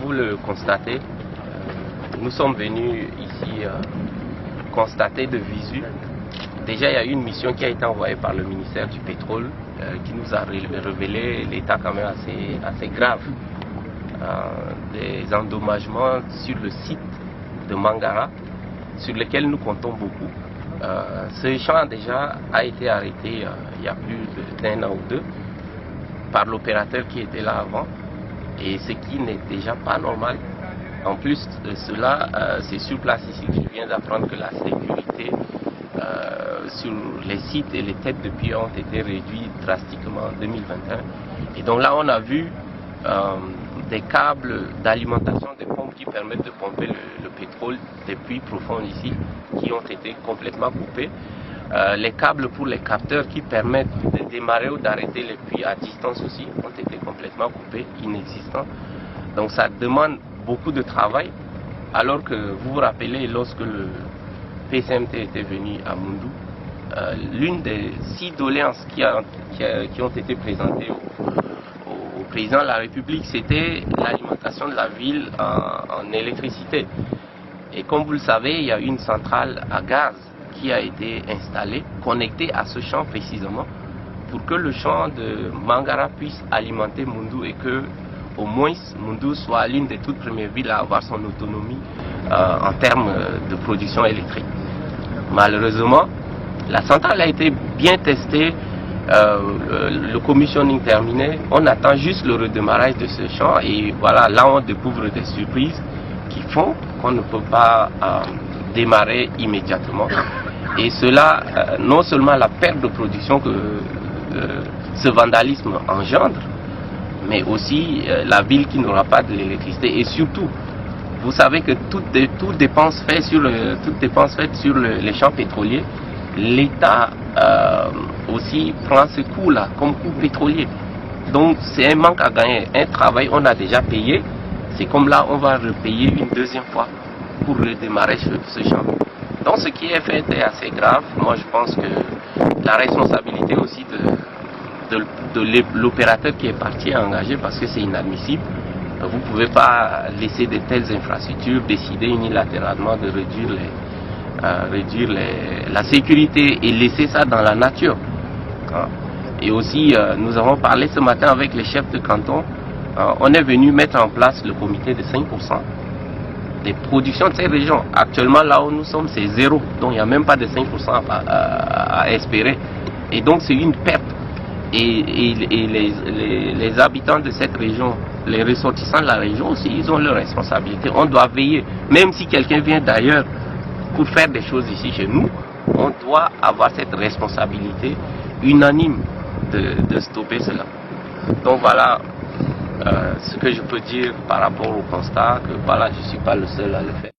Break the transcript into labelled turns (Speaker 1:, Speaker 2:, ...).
Speaker 1: vous le constatez, nous sommes venus ici constater de visu. Déjà, il y a eu une mission qui a été envoyée par le ministère du Pétrole qui nous a révélé l'état quand même assez grave des endommagements sur le site de Mangara, sur lequel nous comptons beaucoup. Ce champ déjà a été arrêté il y a plus d'un an ou deux par l'opérateur qui était là avant, et ce qui n'est déjà pas normal. En plus de cela, c'est sur place ici que je viens d'apprendre que la sécurité sur les sites et les têtes de puits ont été réduites drastiquement en 2021. Et donc là, on a vu des câbles d'alimentation des pompes qui permettent de pomper le pétrole des puits profonds ici, qui ont été complètement coupés. Les câbles pour les capteurs qui permettent de démarrer ou d'arrêter les puits à distance aussi ont été complètement coupés, inexistants. Donc ça demande beaucoup de travail, alors que vous vous rappelez, lorsque le PCMT était venu à Moundou, l'une des 6 doléances qui ont été présentées au président de la République, c'était l'alimentation de la ville en électricité. Et comme vous le savez, il y a une centrale à gaz qui a été installée, connectée à ce champ précisément, pour que le champ de Mangara puisse alimenter Moundou et que au moins Moundou soit l'une des toutes premières villes à avoir son autonomie en termes de production électrique. Malheureusement, la centrale a été bien testée, le commissioning terminé, on attend juste le redémarrage de ce champ et voilà, là on découvre des surprises qui font qu'on ne peut pas démarrer immédiatement. Et cela, non seulement la perte de production que ce vandalisme engendre, mais aussi la ville qui n'aura pas de l'électricité. Et surtout, vous savez que toute dépense faite sur les champs pétroliers, l'État aussi prend ce coût-là comme coût pétrolier. Donc c'est un manque à gagner. Un travail, on a déjà payé, c'est comme là, on va repayer une deuxième fois pour redémarrer ce champ. Donc ce qui est fait est assez grave. Moi je pense que la responsabilité aussi de l'opérateur qui est parti est engagée, parce que c'est inadmissible. Vous ne pouvez pas laisser de telles infrastructures décider unilatéralement de réduire la sécurité et laisser ça dans la nature. Et aussi, nous avons parlé ce matin avec les chefs de canton. On est venu mettre en place le comité de 5% des productions de ces régions. Actuellement, là où nous sommes, c'est 0. Donc, il n'y a même pas de 5% à espérer. Et donc, c'est une perte. Et les habitants de cette région, les ressortissants de la région aussi, ils ont leurs responsabilités. On doit veiller. Même si quelqu'un vient d'ailleurs pour faire des choses ici chez nous, on doit avoir cette responsabilité unanime de stopper cela. Donc voilà ce que je peux dire par rapport au constat, que voilà, je ne suis pas le seul à le faire.